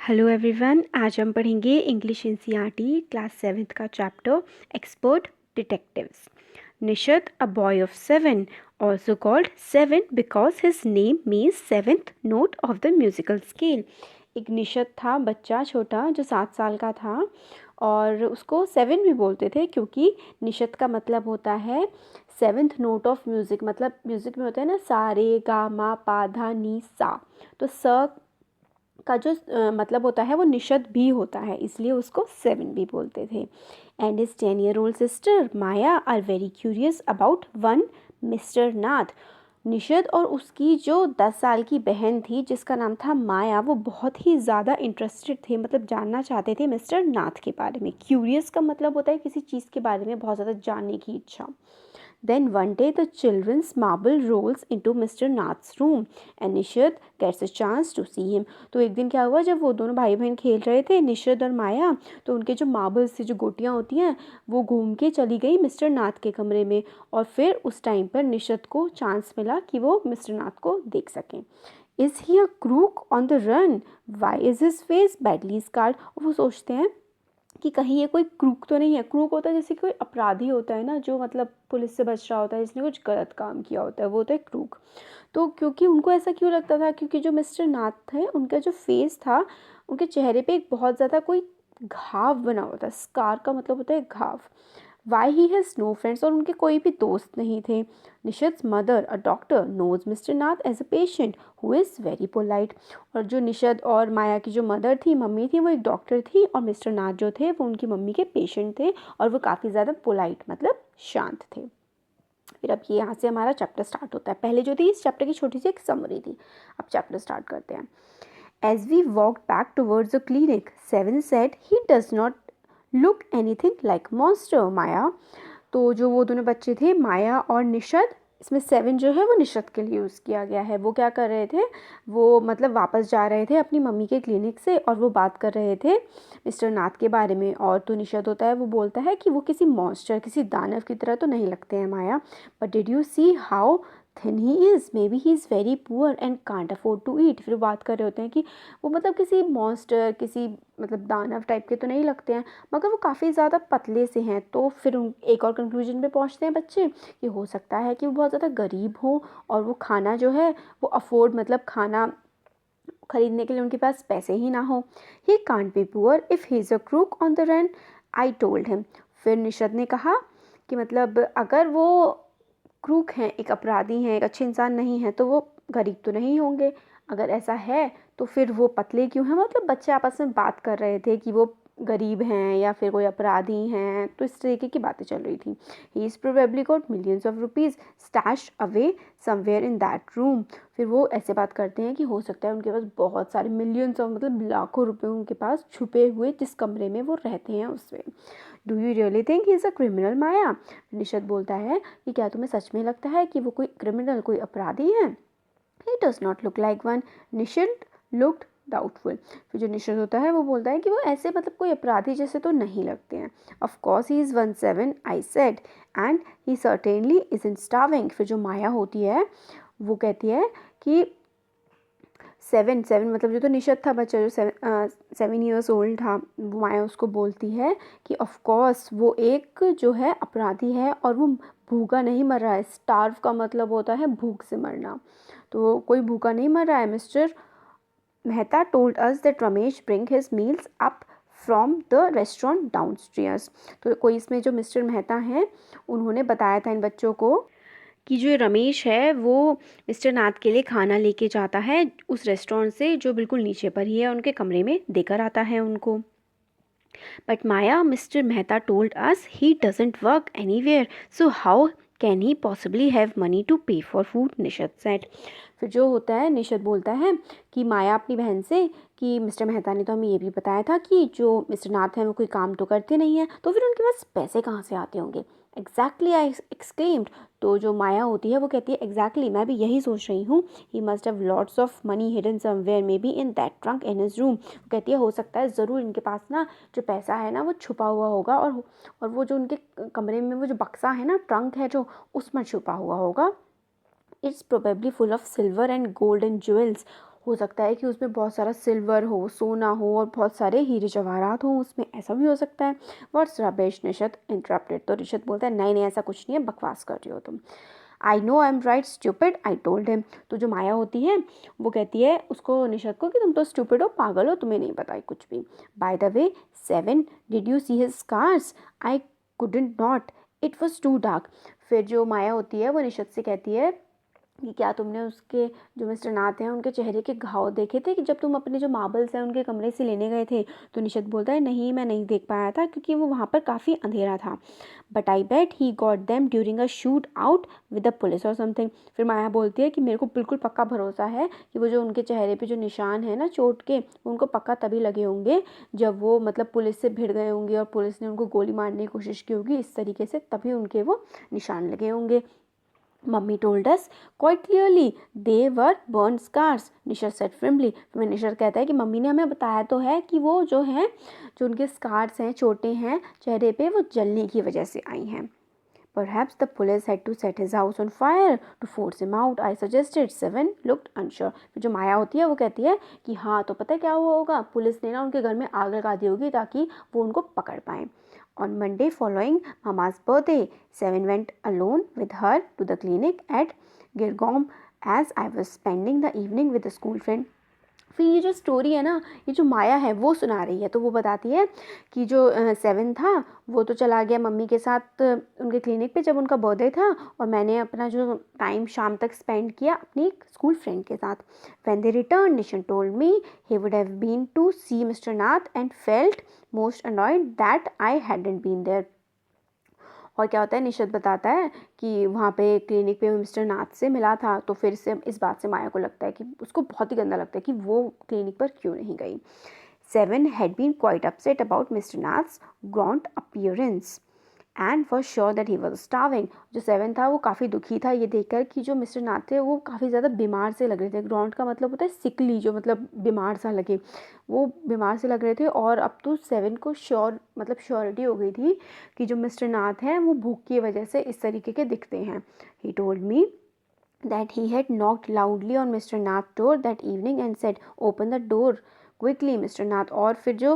Hello everyone, आज हम पढ़ेंगे इंग्लिश एनसीईआरटी क्लास 7th का chapter expert detectives. Nishad, a boy of 7, also called 7 because his name means 7th note of the musical scale। एक निशद था, बच्चा छोटा जो 7 साल का था और उसको 7 भी बोलते थे क्योंकि निशद का मतलब होता है 7th नोट ऑफ म्यूज़िक। मतलब म्यूज़िक में होता है ना सा रे गा मा पा धा नी सा, तो स का जो मतलब होता है वो निशद भी होता है, इसलिए उसको 7 भी बोलते थे। And his 10-year-old sister Maya are very curious about one mister Nath. Nishad और उसकी जो 10 साल की बहन थी जिसका नाम था माया, वो बहुत ही ज़्यादा इंटरेस्टेड थे, मतलब जानना चाहते थे मिस्टर नाथ के बारे में। क्यूरियस का मतलब होता है किसी चीज़ के बारे में बहुत ज़्यादा जानने की इच्छा। Then one day the children's marble rolls into Mr. Nath's room and निशद gets a chance to see him। तो एक दिन क्या हुआ, जब वो दोनों भाई बहन खेल रहे थे निशद और माया, तो उनके जो मार्बल्स से जो गोटियाँ होती हैं वो घूम के चली गई मिस्टर नाथ के कमरे में, और फिर उस टाइम पर निशद को चांस मिला कि वो मिस्टर नाथ को देख सकें। Is he a crook on the run, why is his face badly scarred. और वो सोचते हैं कि कहीं ये कोई क्रूक तो नहीं है। क्रूक होता है जैसे कोई अपराधी होता है ना, जो मतलब पुलिस से बच रहा होता है, जिसने कुछ गलत काम किया होता है, वो होता है क्रूक। तो क्योंकि उनको ऐसा क्यों लगता था, क्योंकि जो मिस्टर नाथ थे उनका जो फेस था, उनके चेहरे पे एक बहुत ज़्यादा कोई घाव बना हुआ था। स्कार का मतलब होता है घाव। Why he has no friends, और उनके कोई भी दोस्त नहीं थे। Nishad's mother a doctor knows mister Nath as a patient who is very polite. और जो निशद और माया की जो मदर थी, मम्मी थी, वो एक डॉक्टर थी, और मिस्टर नाथ जो थे वो उनकी मम्मी के पेशेंट थे, और वो काफ़ी ज़्यादा पोलाइट मतलब शांत थे। फिर अब ये यहाँ से हमारा चैप्टर स्टार्ट होता है। पहले जो थी इस चैप्टर की छोटी सी एक समरी थी, अब चैप्टर स्टार्ट करते हैं। As we walked back towards the clinic, Seven said he does not look anything like monster, Maya। तो जो वो दोनों बच्चे थे माया और निशद, इसमें 7 जो है वो निशद के लिए यूज़ किया गया है। वो क्या कर रहे थे, वो मतलब वापस जा रहे थे अपनी मम्मी के क्लिनिक से, और वो बात कर रहे थे मिस्टर नाथ के बारे में। और तो निशद होता है वो बोलता है कि वो किसी मॉन्स्टर, किसी दानव की तरह तो नहीं लगते हैं Maya, but did you see how thin he is, maybe he is very poor and can't afford to eat. फिर बात कर रहे होते हैं कि वो मतलब किसी मॉन्स्टर, किसी मतलब दानव टाइप के तो नहीं लगते हैं, मगर वो काफ़ी ज़्यादा पतले से हैं। तो फिर एक और कंक्लूजन पे पहुंचते हैं बच्चे कि हो सकता है कि वो बहुत ज़्यादा गरीब हो, और वो खाना जो है वो अफोर्ड, मतलब खाना खरीदने के लिए उनके पास पैसे ही ना हो। He can't be poor if he is a crook on the run, I told him. फिर निशद ने कहा कि मतलब अगर वो क्रूक हैं, एक अपराधी हैं, एक अच्छे इंसान नहीं हैं, तो वो गरीब तो नहीं होंगे। अगर ऐसा है तो फिर वो पतले क्यों हैं। मतलब बच्चे आपस में बात कर रहे थे कि वो गरीब हैं या फिर कोई अपराधी हैं, तो इस तरीके की बातें चल रही थी। He is probably got millions of rupees stashed away somewhere in that room. फिर वो ऐसे बात करते हैं कि हो सकता है उनके पास बहुत सारे मिलियंस ऑफ, मतलब लाखों रुपए उनके पास छुपे हुए, जिस कमरे में वो रहते हैं उसमें। Do you really think he is a criminal, Maya. Nishad बोलता है कि क्या तुम्हें सच में लगता है कि वो कोई क्रिमिनल, कोई अपराधी है। He does not look like one, Nishad looked doubtful. फिर जो निशद होता है वो बोलता है कि वो ऐसे मतलब कोई अपराधी जैसे तो नहीं लगते हैं। Of course he is 1-7, I said, and he certainly is in starving. फिर जो माया होती है वो कहती है कि 7 मतलब जो तो निशद था बच्चा, जो 7 years old था, वो माया उसको बोलती है कि ऑफ कोर्स वो एक जो है अपराधी है, और वो भूखा नहीं मर रहा है। स्टार्व का मतलब होता है भूख से मरना, तो कोई भूखा नहीं मर रहा है। Mister Mehta told us that Ramesh bring his meals up from the restaurant downstairs. तो कोई इसमें जो मिस्टर मेहता हैं उन्होंने बताया था इन बच्चों को कि जो रमेश है वो मिस्टर नाथ के लिए खाना लेके जाता है उस रेस्टोरेंट से, जो बिल्कुल नीचे पर ही है, उनके कमरे में देकर आता है उनको। But Maya, Mister Mehta told us he doesn't work anywhere, so how can he possibly have money to pay for food, Nishad said. फिर जो होता है निशद बोलता है कि माया अपनी बहन से कि मिस्टर मेहता ने तो हमें ये भी बताया था कि जो मिस्टर नाथ हैं वो कोई काम तो करते नहीं हैं, तो फिर उनके पास पैसे कहाँ से आते होंगे। एग्जैक्टली, आई एक्सक्लेम्ड। तो जो माया होती है वो कहती है एग्जैक्टली, मैं भी यही सोच रही हूँ। He must have lots of money hidden somewhere, may be in that trunk in his room. वो कहती है हो सकता है ज़रूर इनके पास ना जो पैसा है ना वो छुपा हुआ होगा, और वो जो उनके कमरे में वो जो बक्सा है ना, ट्रंक है जो, उसमें छुपा हुआ होगा। It's probably full of silver and gold and jewels. हो सकता है कि उसमें बहुत सारा सिल्वर हो, सोना हो और बहुत सारे हीरे जवाहरात हों उसमें, ऐसा भी हो सकता है। व्हाट्स रबिश, निशत इंटरप्टेड। तो निशत बोलता है नहीं नहीं ऐसा कुछ नहीं है, बकवास कर रही हो तुम। I know I am right stupid I told him. तो जो माया होती है वो कहती है उसको, निशत को, कि तुम तो स्टूपिड हो, पागल हो, तुम्हें नहीं पता है कुछ भी। By the way 7 did you see his scars? I couldn't not, it was too dark. फिर जो माया होती है वो निशत से कहती है कि क्या तुमने उसके, जो मिस्टर नाथ हैं, उनके चेहरे के घाव देखे थे कि जब तुम अपने जो मार्बल्स हैं उनके कमरे से लेने गए थे? तो निशत बोलता है नहीं मैं नहीं देख पाया था क्योंकि वो वहाँ पर काफ़ी अंधेरा था। But I bet he got them during a shoot out with the police और समथिंग। फिर माया बोलती है कि मेरे को बिल्कुल पक्का भरोसा है कि वो जो उनके चेहरे पे जो निशान है ना चोट के, उनको पक्का तभी लगे होंगे जब वो मतलब पुलिस से भिड़ गए होंगे और पुलिस ने उनको गोली मारने की कोशिश की होगी इस तरीके से, तभी उनके वो निशान लगे होंगे। Mummy told us quite clearly they were burn scars, निशर said firmly। फिर निशर कहता है कि मम्मी ने हमें बताया तो है कि वो जो है, जो उनके स्कार्स हैं, चोटें हैं चेहरे पे, वो जलने की वजह से आई हैं। Perhaps the police had to set his house on fire to force him out, I suggested। 7 looked unsure। फिर जो माया होती है वो कहती है कि हाँ तो पता है क्या हुआ होगा, पुलिस ने ना उनके घर में आग लगा दी होगी ताकि वो उनको पकड़ पाएँ। On Monday following Mama's birthday, 7 went alone with her to the clinic at Girgaum as I was spending the evening with a school friend। फिर ये जो स्टोरी है ना, ये जो माया है वो सुना रही है। तो वो बताती है कि जो 7 था वो तो चला गया मम्मी के साथ उनके क्लिनिक पे जब उनका बर्थडे था, और मैंने अपना जो टाइम शाम तक स्पेंड किया अपनी स्कूल फ्रेंड के साथ। When they return Nishan told me he would have been to see Mister Nath and felt most annoyed that I hadn't been there. और क्या होता है, निशत बताता है कि वहाँ पे क्लिनिक पे मिस्टर नाथ से मिला था, तो फिर से इस बात से माया को लगता है कि उसको बहुत ही गंदा लगता है कि वो क्लिनिक पर क्यों नहीं गई। 7 had been quite upset about Mr. Nath's gaunt appearance and was sure that he was starving। जो 7 था वो काफ़ी दुखी था ये देखकर कि जो मिस्टर नाथ थे वो काफ़ी ज़्यादा बीमार से लग रहे थे। ग्रॉन्ट का मतलब होता है सिकली, जो मतलब बीमार सा लगे, वो बीमार से लग रहे थे। और अब तो 7 को मतलब श्योरिटी हो गई थी कि जो मिस्टर नाथ हैं वो भूख की वजह से इस तरीके के दिखते हैं। He told me that he had knocked loudly on Mr. Nath's door that evening and said, "Open the door quickly mister Nath. और फिर जो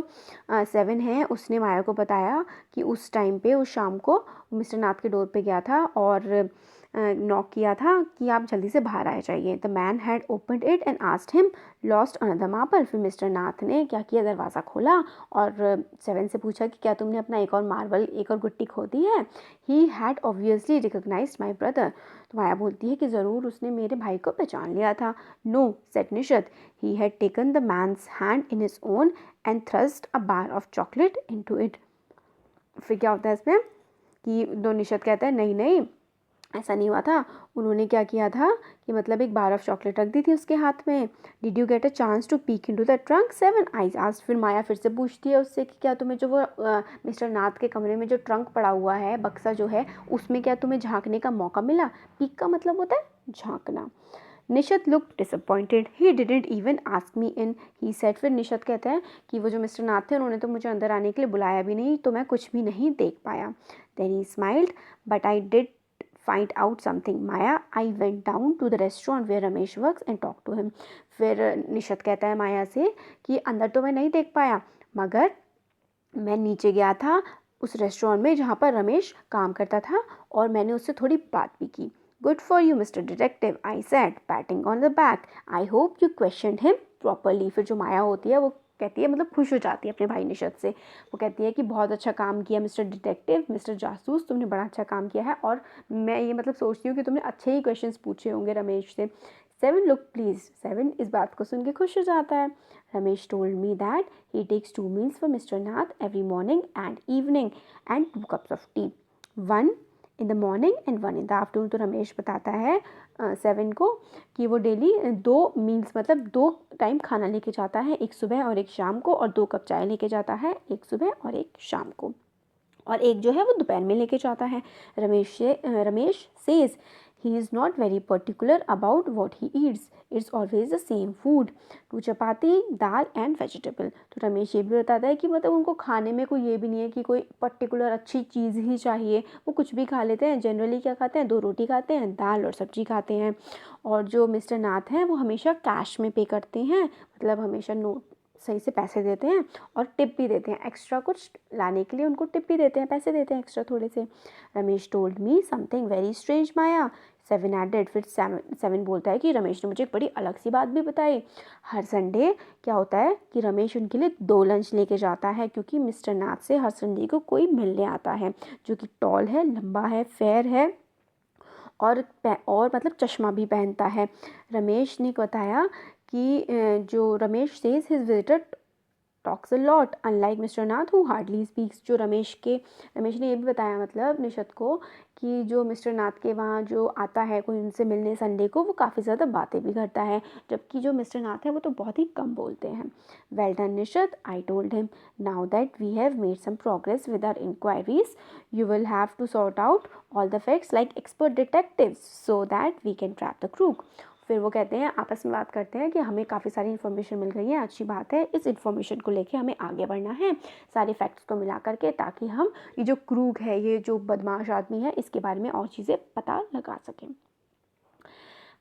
7 है उसने माया को बताया कि उस टाइम पे, उस शाम को मिस्टर नाथ के डोर पे गया था और नॉक किया था कि आप जल्दी से बाहर आ जाइए। The man had opened it and asked him lost another marble. फिर मिस्टर नाथ ने क्या किया, दरवाज़ा खोला और 7 से पूछा कि क्या तुमने अपना एक और मार्बल, एक और गुट्टी खो दी है। He had obviously recognised my brother. तो माया बोलती है कि ज़रूर उसने मेरे भाई को पहचान लिया था। No said Nishat, he had taken the man's hand in his own and thrust a bar of chocolate into it। फिर क्या होता है इसमें कि दो, निशत कहता है नहीं नहीं ऐसा नहीं हुआ था। उन्होंने क्या किया था कि मतलब एक बार ऑफ चॉकलेट रख दी थी उसके हाथ में। Did you get a chance to peek into the trunk 7 I asked. फिर माया फिर से पूछती है उससे कि क्या तुम्हें जो वो मिस्टर नाथ के कमरे में जो ट्रंक पड़ा हुआ है, बक्सा जो है, उसमें क्या तुम्हें झांकने का मौका मिला? पीक का मतलब होता है झांकना। Nishat look disappointed, he didn't even ask me in, he said. फिर निशत कहता है कि वो जो मिस्टर नाथ थे उन्होंने तो मुझे अंदर आने के लिए बुलाया भी नहीं, तो मैं कुछ भी नहीं देख पाया। Then he smiled, but I did find out something Maya, I went down to the restaurant where Ramesh works and talked to him। फिर निशत कहता है माया से कि अंदर तो मैं नहीं देख पाया, मगर मैं नीचे गया था उस रेस्टोरेंट में जहाँ पर रमेश काम करता था और मैंने उससे थोड़ी बात भी की। Good for you mister detective, I said patting on the back, I hope you question him properly. फिर जो माया होती है वो कहती है, मतलब खुश हो जाती है अपने भाई निशत से। वो कहती है कि बहुत अच्छा काम किया मिस्टर डिटेक्टिव, मिस्टर जासूस, तुमने बड़ा अच्छा काम किया है और मैं ये मतलब सोचती हूँ कि तुमने अच्छे ही क्वेश्चंस पूछे होंगे रमेश से। 7 लुक प्लीज। 7 इस बात को सुन के खुश हो जाता है। Ramesh told me that he takes 2 meals for Mr. Nath every morning and evening and 2 cups of tea, 1 in the morning and 1 in the afternoon। तो रमेश बताता है 7 को कि वो डेली 2 मील्स मतलब 2 टाइम खाना लेके जाता है, एक सुबह और एक शाम को, और 2 कप चाय लेके जाता है, एक सुबह और एक शाम को, और एक जो है वो दोपहर में लेके जाता है। Ramesh says He is not very particular about what he eats. It's always the same food. 2 chapati, dal and vegetable. तो रमेश ये भी बताता है कि मतलब उनको खाने में कोई ये भी नहीं है कि कोई पर्टिकुलर अच्छी चीज़ ही चाहिए, वो कुछ भी खा लेते हैं। जनरली क्या खाते हैं, 2 रोटी खाते हैं, दाल और सब्जी खाते हैं। और जो मिस्टर नाथ हैं वो हमेशा कैश में पे करते हैं, मतलब हमेशा नोट सही से पैसे देते हैं और टिप भी देते हैं। एक्स्ट्रा कुछ लाने के लिए उनको टिप भी देते हैं, पैसे देते हैं एक्स्ट्रा थोड़े से। Ramesh told me something very strange Maya, 7 added. फिर 7 बोलता है कि रमेश ने मुझे एक बड़ी अलग सी बात भी बताई। हर संडे क्या होता है कि रमेश उनके लिए 2 लंच लेके जाता है, क्योंकि मिस्टर नाथ से हर संडे को कोई मिलने आता है जो कि टॉल है, लंबा है, फेयर है और मतलब चश्मा भी पहनता है। रमेश ने बताया कि जो Ramesh says his visitor talks a lot unlike mister Nath who hardly speaks. जो रमेश ने ये भी बताया मतलब निशद को कि जो मिस्टर नाथ के वहाँ जो आता है कोई उनसे मिलने संडे को, वो काफ़ी ज़्यादा बातें भी करता है, जबकि जो मिस्टर नाथ है वो तो बहुत ही कम बोलते हैं। Well done Nishad, I told him, now that we have made some progress with our inquiries you will have to sort out all the facts like expert detectives so that we can trap the crook. फिर वो कहते हैं, आपस में बात करते हैं कि हमें काफ़ी सारी इन्फॉर्मेशन मिल गई है, अच्छी बात है, इस इन्फॉर्मेशन को लेके हमें आगे बढ़ना है सारे फैक्ट्स को मिला करके, ताकि हम ये जो क्रूक है, ये जो बदमाश आदमी है, इसके बारे में और चीज़ें पता लगा सकें।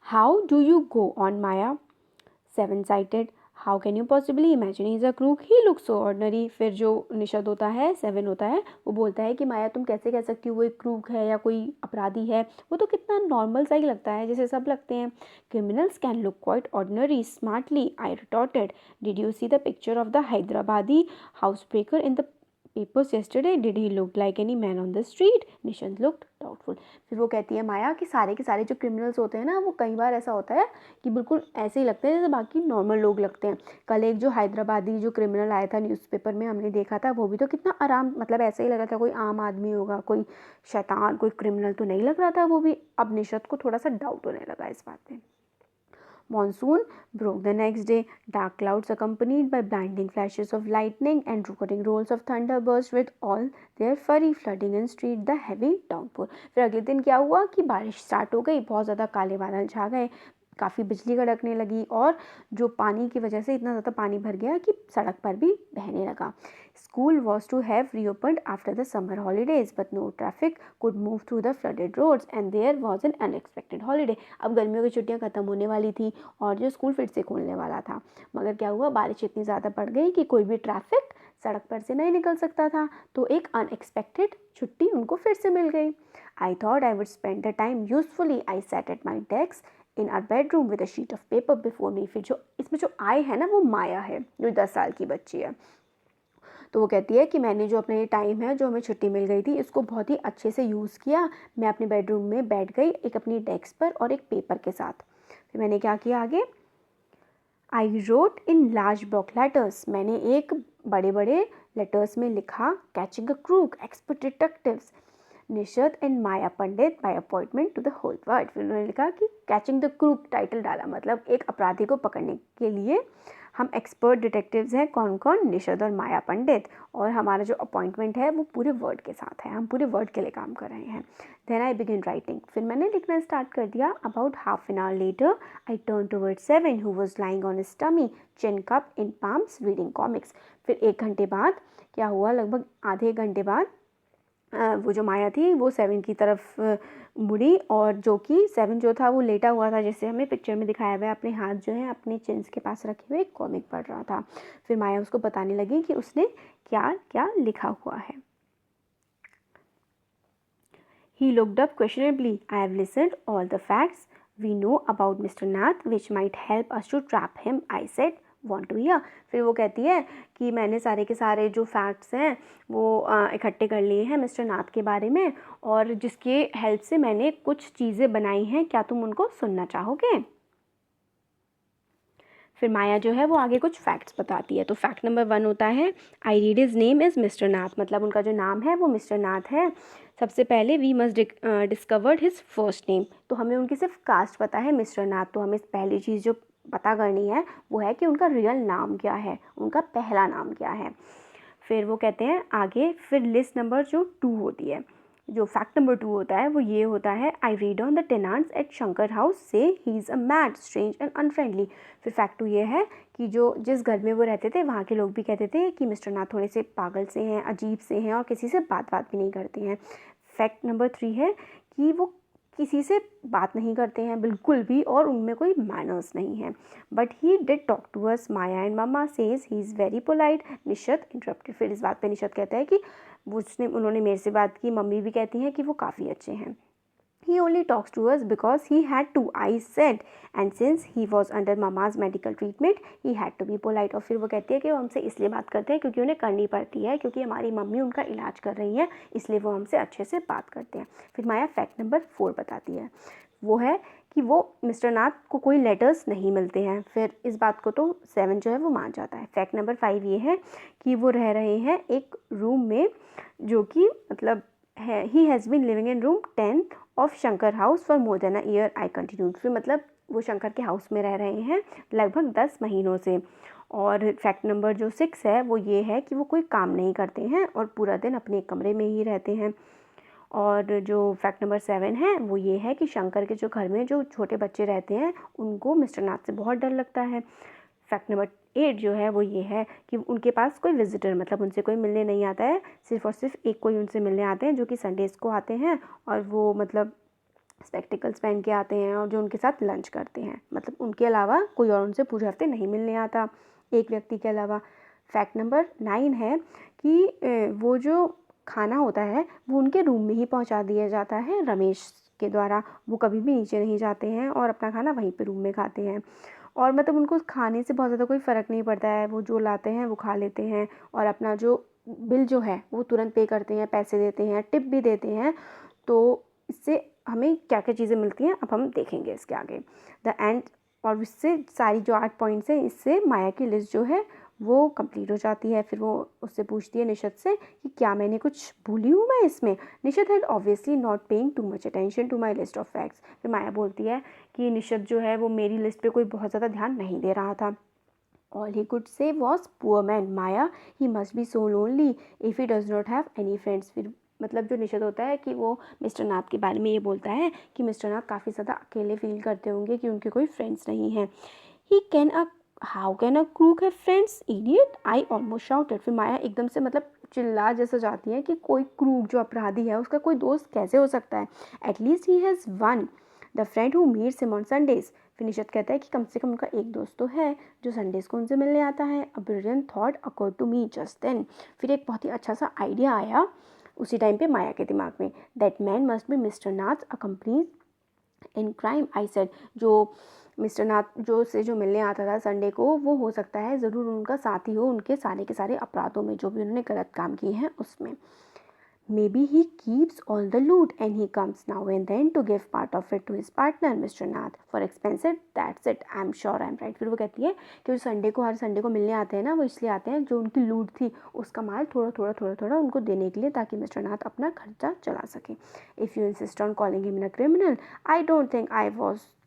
How do you go on Maya, 7 sighted, how can you possibly imagine is a crook, he look so ordinary. फिर जो निशद होता है, 7 होता है, वो बोलता है कि माया तुम कैसे कह सकती हो वो एक क्रूक है या कोई अपराधी है, वो तो कितना नॉर्मल सा ही लगता है जैसे सब लगते हैं। Criminals can look quite ordinary smartly, I retorted, did you see the picture of the Hyderabadi house breaker in the papers yesterday, did he look like any man on the street? Nishant looked doubtful। फिर वो कहती है माया कि सारे के सारे जो criminals होते हैं ना, वो कई बार ऐसा होता है कि बिल्कुल ऐसे ही लगते हैं जैसे बाकी नॉर्मल लोग लगते हैं। कल एक जो हैदराबादी जो क्रिमिनल आया था न्यूज़पेपर में हमने देखा था, वो भी तो कितना आराम, मतलब ऐसे ही लगा था कोई आम आदमी होगा, कोई शैतान, कोई क्रिमिनल तो नहीं लग रहा था वो भी। अब निशंत को थोड़ा सा डाउट होने लगा इस बात में। Monsoon broke the next day. Dark clouds accompanied by blinding flashes of lightning and recurring rolls of thunder burst with all their fury flooding in street the heavy downpour. फिर अगले दिन क्या हुआ कि बारिश स्टार्ट हो गई, बहुत ज़्यादा काले बादल छा गए, काफ़ी बिजली कड़कने लगी और जो पानी की वजह से इतना ज़्यादा पानी भर गया कि सड़क पर भी बहने लगा। School was to have reopened after the summer holidays, but no traffic could move through the flooded roads and there was an unexpected holiday. अब गर्मियों की छुट्टियां ख़त्म होने वाली थी और जो स्कूल फिर से खुलने वाला था, मगर क्या हुआ, बारिश इतनी ज़्यादा बढ़ गई कि कोई भी ट्रैफिक सड़क पर से नहीं निकल सकता था, तो एक अनएक्सपेक्टेड छुट्टी उनको फिर से मिल गई। I thought I would spend the time usefully. I sat at my desk in our bedroom with a sheet of paper before me. फिर जो इसमें जो आई है ना, वो माया है जो 10 साल की बच्ची है। तो वो कहती है कि मैंने जो अपने टाइम है, जो हमें छुट्टी मिल गई थी, इसको बहुत ही अच्छे से यूज़ किया। मैं अपने बेडरूम में बैठ गई एक अपनी डेस्क पर और एक पेपर के साथ। फिर मैंने क्या किया आगे, I wrote in large block letters, मैंने एक बड़े बड़े लेटर्स में लिखा, catching a crook, expert detectives, Nishad and Maya Pandit by appointment to the whole world. फिर उन्होंने लिखा कि कैचिंग द क्रूक टाइटल डाला, मतलब एक अपराधी को पकड़ने के लिए हम एक्सपर्ट डिटेक्टिव्स हैं, कौन कौन, निशद और माया पंडित, और हमारा जो अपॉइंटमेंट है वो पूरे वर्ल्ड के साथ है, हम पूरे वर्ल्ड के लिए काम कर रहे हैं। देन आई बिगिन राइटिंग, फिर मैंने लिखना स्टार्ट कर दिया। About half an hour later I turn toward 7 who was lying on his tummy, chin cup in palms, reading comics. फिर 1 घंटे बाद क्या हुआ, लगभग आधे घंटे बाद वो जो माया थी वो 7 की तरफ मुड़ी और जो कि 7 जो था वो लेटा हुआ था, जैसे हमें पिक्चर में दिखाया हुआ है, अपने हाथ जो है अपने चिन्स के पास रखे हुए कॉमिक पढ़ रहा था। फिर माया उसको बताने लगी कि उसने क्या क्या लिखा हुआ है। He looked up questionably. I have listened all the facts we know about Mr. Nath which might help us to trap him, I said. Want to hear? फिर वो कहती है कि मैंने सारे के सारे जो फैक्ट्स हैं वो इकट्ठे कर लिए हैं मिस्टर नाथ के बारे में, और जिसके हेल्प से मैंने कुछ चीज़ें बनाई हैं, क्या तुम उनको सुनना चाहोगे? फिर माया जो है वो आगे कुछ फैक्ट्स बताती है। तो फैक्ट नंबर 1 होता है, I read his name is mister Nath, मतलब उनका जो नाम है वो मिस्टर नाथ है। सबसे पहले we must discovered his first name, तो हमें उनकी सिर्फ कास्ट पता है मिस्टर नाथ, तो हमें पहली चीज़ जो पता करनी है वो है कि उनका रियल नाम क्या है, उनका पहला नाम क्या है। फिर वो कहते हैं आगे, फिर लिस्ट नंबर जो 2 होती है, जो फैक्ट नंबर 2 होता है वो ये होता है, I read on the tenants at Shankar house से he is a mad strange and unfriendly. फिर फैक्ट 2 ये है कि जो जिस घर में वो रहते थे वहाँ के लोग भी कहते थे कि मिस्टर नाथ थोड़े से पागल से हैं, अजीब से हैं और किसी से बात भी नहीं करते हैं। फैक्ट नंबर 3 है कि वो किसी से बात नहीं करते हैं बिल्कुल भी और उनमें कोई मैनर्स नहीं है। But he did talk to us, Maya and mamma says he is very polite. Nishat interrupted. फिर इस बात पे निशत कहता है कि उन्होंने मेरे से बात की, मम्मी भी कहती हैं कि वो काफ़ी अच्छे हैं। He only talks to us because he had to, I said, and since he was under mama's medical treatment, he had to be polite। और फिर वो कहती है कि वो हमसे इसलिए बात करते हैं क्योंकि उन्हें करनी पड़ती है, क्योंकि हमारी मम्मी उनका इलाज कर रही है, इसलिए वो हमसे अच्छे से बात करते हैं। फिर माया फैक्ट नंबर 4 बताती है, वो है कि वो मिस्टर नाथ को कोई लेटर्स नहीं मिलते हैं। फिर इस बात को तो 7 जो है वो मान जाता है। फैक्ट नंबर 5 ये है कि वो रह रहे हैं एक रूम में जो कि मतलब है, he has been living in room 10 of Shankar house for more than a year, I continued. फिर मतलब वो शंकर के हाउस में रह रहे हैं लगभग 10 महीनों से। और फैक्ट नंबर जो 6 है वो ये है कि वो कोई काम नहीं करते हैं और पूरा दिन अपने कमरे में ही रहते हैं। और जो फैक्ट नंबर 7 है वो ये है कि शंकर के जो घर में जो छोटे बच्चे रहते हैं उनको मिस्टर नाथ से बहुत डर लगता है। फैक्ट नंबर 8 जो है वो ये है कि उनके पास कोई विजिटर मतलब उनसे कोई मिलने नहीं आता है, सिर्फ और सिर्फ एक कोई उनसे मिलने आते हैं जो कि संडेज़ को आते हैं और वो मतलब स्पेक्टिकल्स पहन के आते हैं और जो उनके साथ लंच करते हैं। मतलब उनके अलावा कोई और उनसे पूरे हफ्ते नहीं मिलने आता, एक व्यक्ति के अलावा। फैक्ट नंबर 9 है कि वो जो खाना होता है वो उनके रूम में ही पहुंचा दिया जाता है रमेश के द्वारा। वो कभी भी नीचे नहीं जाते हैं और अपना खाना वहीं पे रूम में खाते हैं और मतलब उनको खाने से बहुत ज़्यादा कोई फ़र्क नहीं पड़ता है, वो जो लाते हैं वो खा लेते हैं और अपना जो बिल जो है वो तुरंत पे करते हैं, पैसे देते हैं, टिप भी देते हैं। तो इससे हमें क्या क्या चीज़ें मिलती हैं अब हम देखेंगे इसके आगे द एंड। और इससे सारी जो 8 पॉइंट्स हैं इससे माया की लिस्ट जो है वो कंप्लीट हो जाती है। फिर वो उससे पूछती है निशत से कि क्या मैंने कुछ भूली हूँ मैं इसमें। Nishat had obviously not paying too much attention to my list of facts. फिर माया बोलती है कि निशत जो है वो मेरी लिस्ट पे कोई बहुत ज़्यादा ध्यान नहीं दे रहा था। All he could say was, poor man, Maya, he must be so lonely if he does not have any friends। फिर मतलब जो निशद होता है कि वो मिस्टर नाथ के बारे में ये बोलता है कि मिस्टर नाथ काफ़ी ज़्यादा अकेले फील करते होंगे कि उनके कोई फ्रेंड्स नहीं हैं। How can a crook have friends, idiot, I almost shouted. फिर माया एकदम से मतलब चिल्ला जैसा जाती है कि कोई क्रूक जो अपराधी है उसका कोई दोस्त कैसे हो सकता है। At least he has one, the friend who meets him on Sundays. फिर निशद कहता है कि कम से कम उनका एक दोस्त तो है जो संडेज को उनसे मिलने आता है। A brilliant thought occurred to me just then. फिर एक बहुत ही अच्छा सा आइडिया आया उसी टाइम पे माया के दिमाग में। That man must be mister Nath accompanies in crime, I said. जो मिस्टर नाथ जो मिलने आता था संडे को वो हो सकता है ज़रूर उनका साथी हो उनके सारे के सारे अपराधों में जो भी उन्होंने गलत काम किए हैं उसमें। Maybe he keeps all the loot and he comes now and then to give part of it to his partner, Mr. Nath, for expensive, that's it, I'm sure I'm right। फिर वो कहती है कि जो हर संडे को मिलने आते हैं ना वो इसलिए आते हैं जो उनकी लूट थी उसका माल थोड़ा उनको देने के लिए ताकि मिस्टर नाथ अपना खर्चा चला सके। If you insist on calling him a criminal, I don't think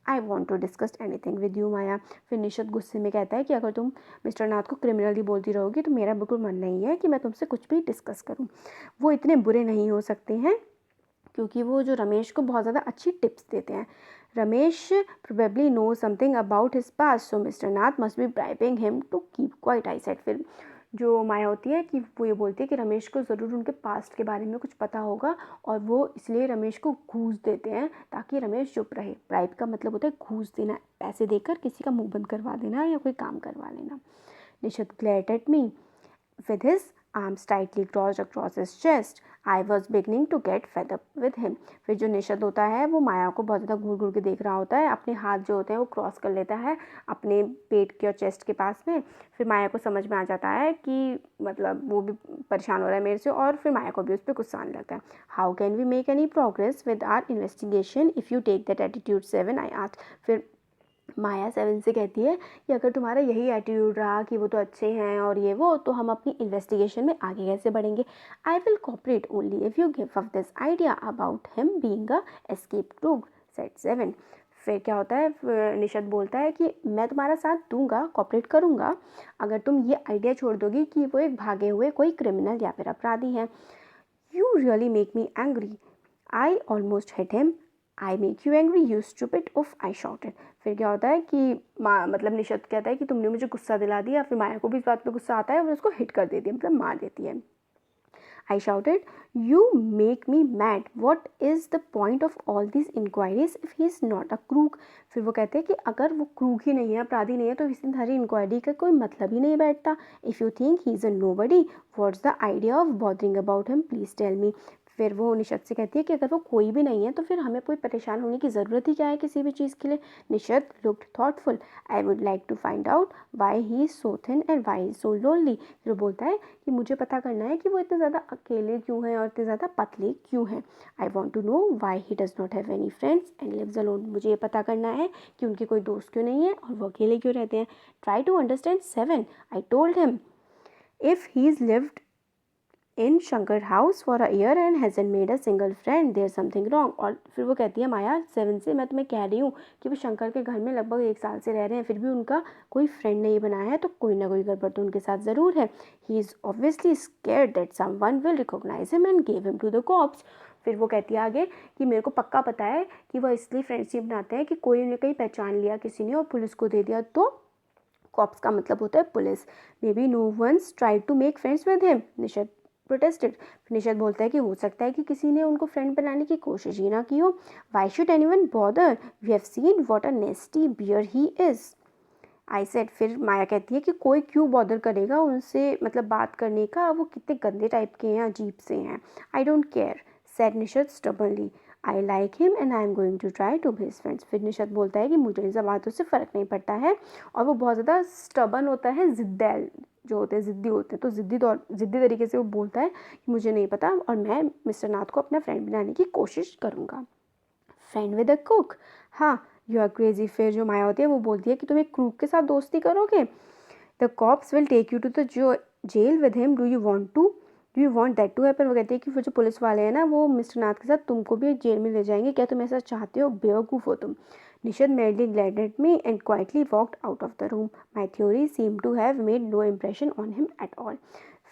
I want to discuss anything with you Maya. फिर निशद गुस्से में कहता है कि अगर तुम मिस्टर नाथ को क्रिमिनल ही बोलती रहोगी तो मेरा बिल्कुल मन नहीं है कि मैं तुमसे कुछ भी डिस्कस करूं। वो इतने बुरे नहीं हो सकते हैं क्योंकि वो जो रमेश को बहुत ज़्यादा अच्छी टिप्स देते हैं। Ramesh probably know something about his past, so mister Nath must be bribing him to keep quiet, I said. फिर जो माया होती है कि वो ये बोलती है कि रमेश को ज़रूर उनके पास्ट के बारे में कुछ पता होगा और वो इसलिए रमेश को घूस देते हैं ताकि रमेश चुप रहे। ब्राइब का मतलब होता है घूस देना, पैसे देकर किसी का मुंह बंद करवा देना या कोई काम करवा लेना। निशद glared at me with his arms tightly crossed across his chest. I was beginning to get fed up with him। फिर जो निशद होता है वो माया को बहुत ज़्यादा घूर घूर के देख रहा होता है, अपने हाथ जो होते हैं वो क्रॉस कर लेता है अपने पेट के और चेस्ट के पास में। फिर माया को समझ में आ जाता है कि मतलब वो भी परेशान हो रहा है मेरे से और फिर माया को भी उस पर गुस्सा आने लगता है। How can we make any progress with our investigation if you take that attitude 7, I asked. फिर माया 7 से कहती है कि अगर तुम्हारा यही एटीट्यूड रहा कि वो तो अच्छे हैं और ये वो तो हम अपनी इन्वेस्टिगेशन में आगे कैसे बढ़ेंगे। I will cooperate only if you give up this idea about him being a escape crook, said 7। फिर क्या होता है, निशद बोलता है कि मैं तुम्हारा साथ दूंगा, कॉपरेट करूंगा अगर तुम ये आइडिया छोड़ दोगी कि वो एक भागे हुए कोई क्रिमिनल या फिर अपराधी हैं। You really make me angry, I almost hit him, I make you angry you stupid उफ, आई शॉटेड। फिर क्या होता है कि मतलब निशद कहता है कि तुमने मुझे गुस्सा दिला दिया, फिर माया को भी इस बात पे गुस्सा आता है और उसको हिट कर देती है, मतलब मार देती है। I shouted, "You make me mad. What is the point of all these inquiries if he is not a crook?" फिर वो कहते हैं कि अगर वो क्रूक ही नहीं है, अपराधी नहीं है, तो इस सारी इंक्वायरी का कोई मतलब ही नहीं बैठता। If you think he is a nobody, what's the idea of bothering about him? Please tell me. फिर वो निशद से कहती है कि अगर वो कोई भी नहीं है तो फिर हमें कोई परेशान होने की ज़रूरत ही क्या है किसी भी चीज़ के लिए। Nishad looked thoughtful, I would like to find out why he is so thin and why is so lonely. फिर वो बोलता है कि मुझे पता करना है कि वो इतने ज़्यादा अकेले क्यों हैं और इतने ज़्यादा पतले क्यों हैं। I want to know why he does not have any friends and lives alone. मुझे ये पता करना है कि उनके कोई दोस्त क्यों नहीं है और वो अकेले क्यों रहते हैं। Try to understand 7, I told him, if he is lived in Shankar house for a year and hasn't made a single friend, there something wrong. और फिर वो कहती है माया 7 से, मैं तुम्हें कह रही हूँ कि वो शंकर के घर में लगभग 1 साल से रह रहे हैं, फिर भी उनका कोई फ्रेंड नहीं बनाया है, तो कोई ना कोई गड़बड़ तो उनके साथ ज़रूर है। He is obviously scared that someone will recognise him and give him to the cops. फिर वो कहती है आगे कि मेरे को पक्का पता है कि वह इसलिए फ्रेंडशिप बनाते हैं कि कोई उन्हें कहीं पहचान लिया किसी ने और पुलिस को दे दिया, तो कॉप्स का मतलब होता है police. Maybe no one's tried to make friends with him, Nishad protested. Nishad बोलता है कि हो सकता है कि किसी ने उनको फ्रेंड बनाने की कोशिश ही ना की हो। Why should anyone bother, we have seen what a nasty bear he is, I said. फिर माया कहती है कि कोई क्यों बॉदर करेगा उनसे, मतलब बात करने का, वो कितने गंदे टाइप के हैं, अजीब से हैं। I don't care, said Nishad stubbornly, I like him and I am going to try to be his friends. फिर निशद बोलता है कि मुझे इन सब बातों से फ़र्क नहीं पड़ता है, और वो बहुत ज़्यादा स्टबन होता है, ज़िद्दैल जो होते हैं, ज़िद्दी होते हैं, तो ज़िद्दी तरीके से वो बोलता है कि मुझे नहीं पता और मैं मिस्टर नाथ को अपना फ्रेंड बनाने की कोशिश करूँगा। फ्रेंड विद अ कुक, हाँ यू आर क्रेजी। फिर जो माया होती है वो बोलती है कि तुम एक क्रूक के साथ दोस्ती करोगे। The cops will take you to the jail with him, do you want that to happen. वो कहते हैं कि वो जो पुलिस वाले हैं ना, वो मिस्टर नाथ के साथ तुमको भी जेल में ले जाएंगे, क्या तुम ऐसा चाहते हो, बेवकूफ़ हो तुम। निशद merely glared at me and quietly walked out of the room. My theory seemed to have made no impression on him at all.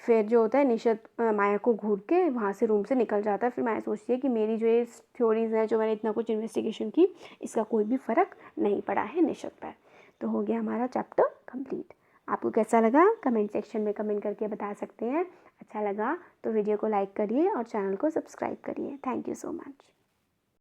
फिर जो होता है निशद माया को घूर के वहाँ से रूम से निकल जाता है। फिर माया सोचती है कि मेरी जो ये थ्योरीज हैं, जो मैंने इतना कुछ इन्वेस्टिगेशन की, इसका कोई भी फ़र्क नहीं पड़ा है निशद पर। तो हो गया हमारा चैप्टर कंप्लीट। आपको कैसा लगा कमेंट सेक्शन में कमेंट करके बता सकते हैं। अच्छा लगा तो वीडियो को लाइक करिए और चैनल को सब्सक्राइब करिए। Thank you so much.